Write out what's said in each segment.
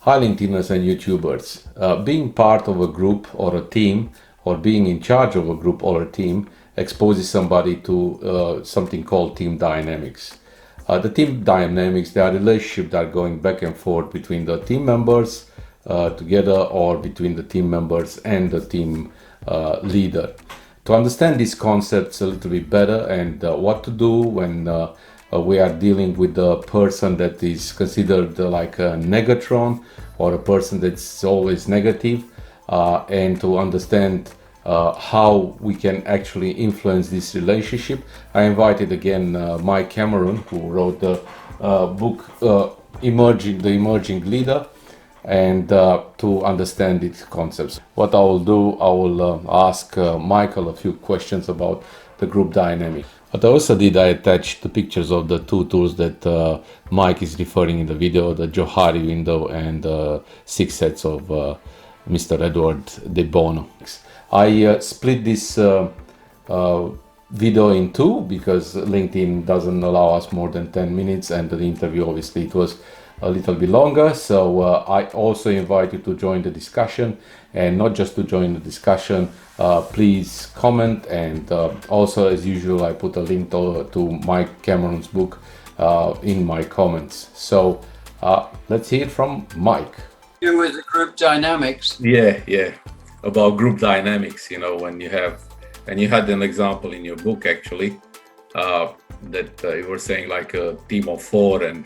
Hi LinkedIners and YouTubers. Being part of a group or a team, or being in charge of a group or a team, exposes somebody to something called team dynamics. The team dynamics, they are relationships that are going back and forth between the team members together, or between the team members and the team leader. To understand these concepts a little bit better, and what to do when we are dealing with a person that is considered like a negatron, or a person that's always negative, and to understand how we can actually influence this relationship, I invited again Mike Cameron, who wrote the book The Emerging Leader, and to understand its concepts. What I will do, I will ask Michael a few questions about the group dynamic. What I also did, I attached the pictures of the two tools that Mike is referring in the video, the Johari Window and 6 sets of Mr. Edward de Bono. I split this video in two because LinkedIn doesn't allow us more than 10 minutes, and the interview, obviously, it was a little bit longer. So I also invite you to join the discussion, and not just to join the discussion, please comment, and also, as usual, I put a link to Mike Cameron's book in my comments. So let's hear from Mike. Do with the group dynamics. Yeah, about group dynamics, when you have, and you had an example in your book actually, that you were saying like a team of 4 and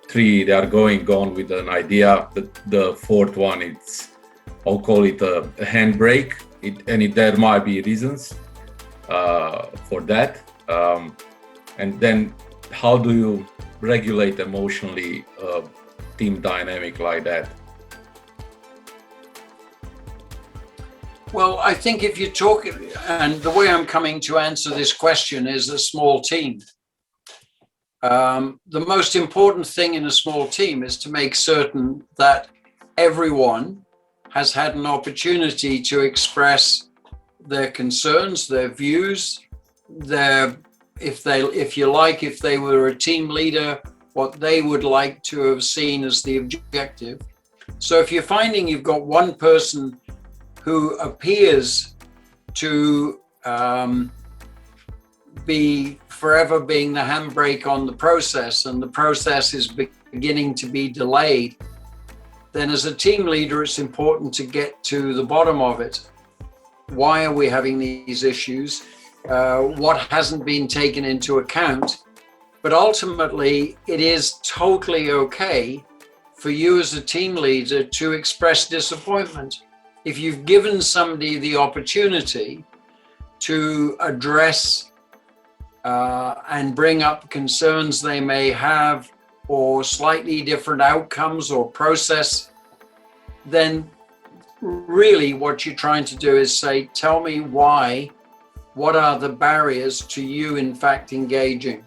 3, they are going on with an idea. The fourth one, I'll call it a handbrake, there might be reasons for that. And then how do you regulate emotionally a team dynamic like that? Well, I think if you're talking, and the way I'm coming to answer this question is a small team. The most important thing in a small team is to make certain that everyone has had an opportunity to express their concerns, their views, if they were a team leader, what they would like to have seen as the objective. So if you're finding you've got one person who appears to be forever being the handbrake on the process, and the process is beginning to be delayed, then as a team leader, it's important to get to the bottom of it. Why are we having these issues? What hasn't been taken into account? But ultimately, it is totally okay for you as a team leader to express disappointment. If you've given somebody the opportunity to address and bring up concerns they may have, or slightly different outcomes or process, then really what you're trying to do is say, tell me why, what are the barriers to you in fact engaging?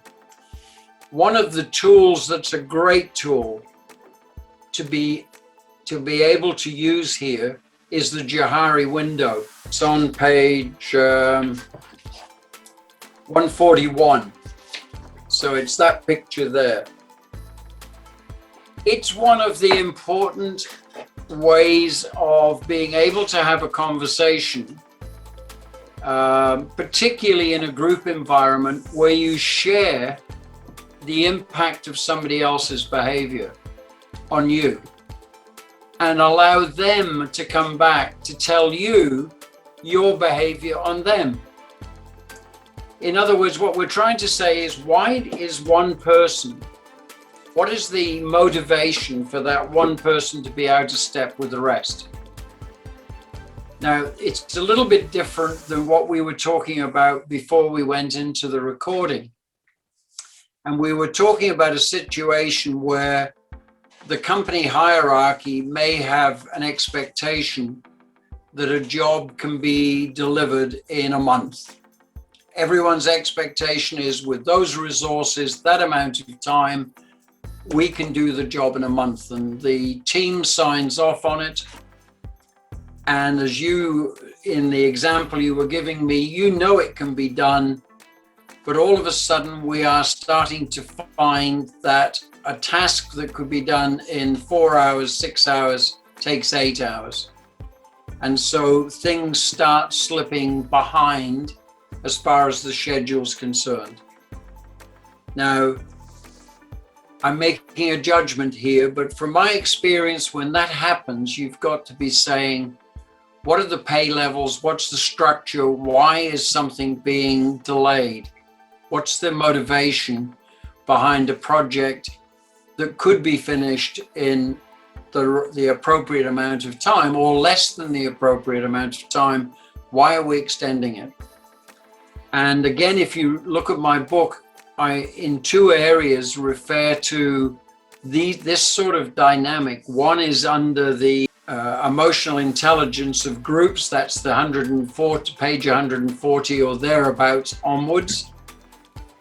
One of the tools that's a great tool to be able to use here is the Johari Window. It's on page 141. So it's that picture there. It's one of the important ways of being able to have a conversation, particularly in a group environment where you share the impact of somebody else's behavior on you, and allow them to come back to tell you your behavior on them. In other words, what we're trying to say is, why is one person, what is the motivation for that one person to be out of step with the rest? Now, it's a little bit different than what we were talking about before we went into the recording. And we were talking about a situation where the company hierarchy may have an expectation that a job can be delivered in a month. Everyone's expectation is, with those resources, that amount of time, we can do the job in a month, and the team signs off on it. And as you, in the example you were giving me, it can be done, but all of a sudden we are starting to find that a task that could be done in 4 hours, 6 hours, takes 8 hours. And so things start slipping behind as far as the schedule's concerned. Now, I'm making a judgment here, but from my experience, when that happens, you've got to be saying, what are the pay levels? What's the structure? Why is something being delayed? What's the motivation behind a project that could be finished in the appropriate amount of time or less than the appropriate amount of time? Why are we extending it? And again, if you look at my book, I, in 2 areas, refer to this sort of dynamic. One is under the emotional intelligence of groups. That's the 140, page 140 or thereabouts onwards.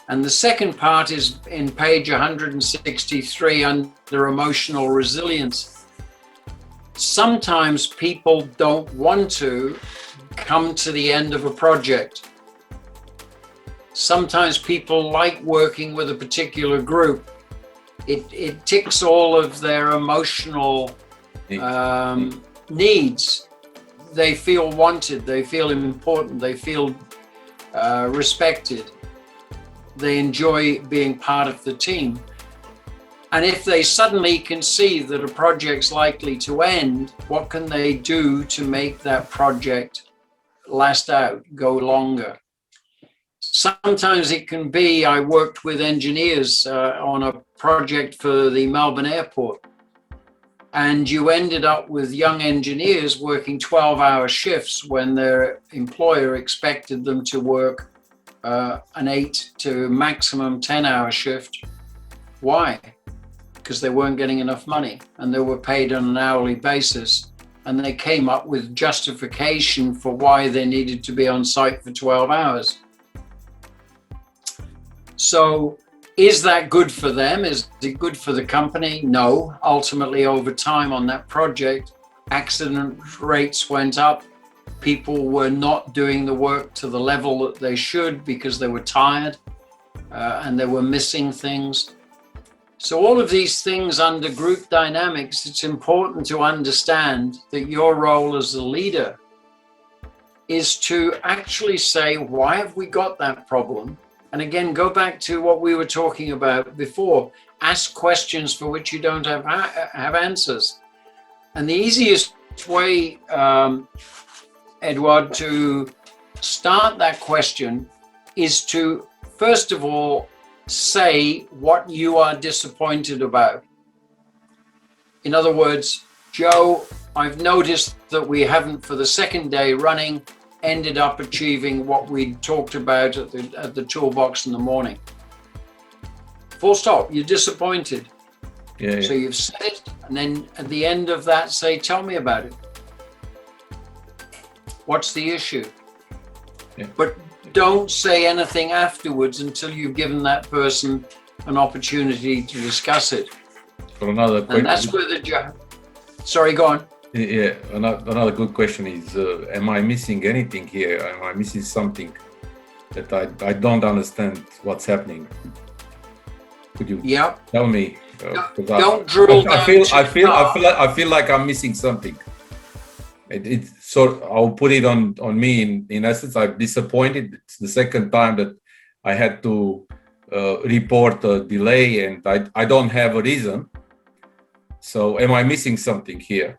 And the second part is in page 163 under emotional resilience. Sometimes people don't want to come to the end of a project. Sometimes people like working with a particular group. It ticks all of their emotional needs. They feel wanted, they feel important, they feel respected. They enjoy being part of the team. And if they suddenly can see that a project's likely to end, what can they do to make that project last out, go longer? Sometimes it can be, I worked with engineers on a project for the Melbourne airport, and you ended up with young engineers working 12-hour shifts when their employer expected them to work an 8 to maximum 10-hour shift. Why? Because they weren't getting enough money and they were paid on an hourly basis, and they came up with justification for why they needed to be on site for 12 hours. So is that good for them? Is it good for the company? No. Ultimately, over time on that project, accident rates went up. People were not doing the work to the level that they should because they were tired and they were missing things. So all of these things under group dynamics, it's important to understand that your role as a leader is to actually say, why have we got that problem? And again, go back to what we were talking about before. Ask questions for which you don't have answers. And the easiest way, Edward, to start that question is to, first of all, say what you are disappointed about. In other words, Joe, I've noticed that we haven't, for the second day running, ended up achieving what we talked about at the toolbox in the morning. Full stop. You're disappointed. Yeah. So you've said it, and then at the end of that, say, tell me about it. What's the issue? Yeah. But don't say anything afterwards until you've given that person an opportunity to discuss it. For another question. And that's where the sorry, go on. Yeah, another good question is, am I missing anything here? Am I missing something that I don't understand what's happening? Could you tell me? Don't drill down. I feel like I'm missing something. So I'll put it on me. In essence, I'm disappointed. It's the second time that I had to report a delay, and I don't have a reason. So am I missing something here?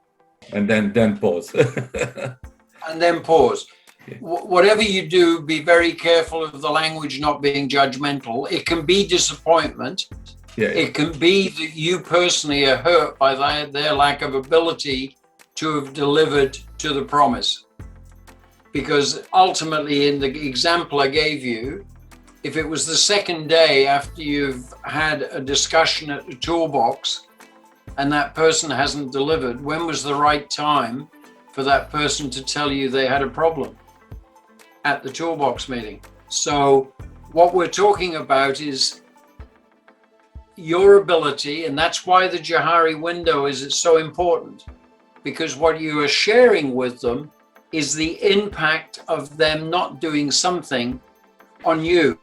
And then pause. And then pause. Yeah. Whatever you do, be very careful of the language not being judgmental. It can be disappointment. Yeah. It can be that you personally are hurt by their lack of ability to have delivered to the promise. Because ultimately, in the example I gave you, if it was the second day after you've had a discussion at the toolbox and that person hasn't delivered, when was the right time for that person to tell you they had a problem? At the toolbox meeting. So what we're talking about is your ability, and that's why the Johari window is so important, because what you are sharing with them is the impact of them not doing something on you.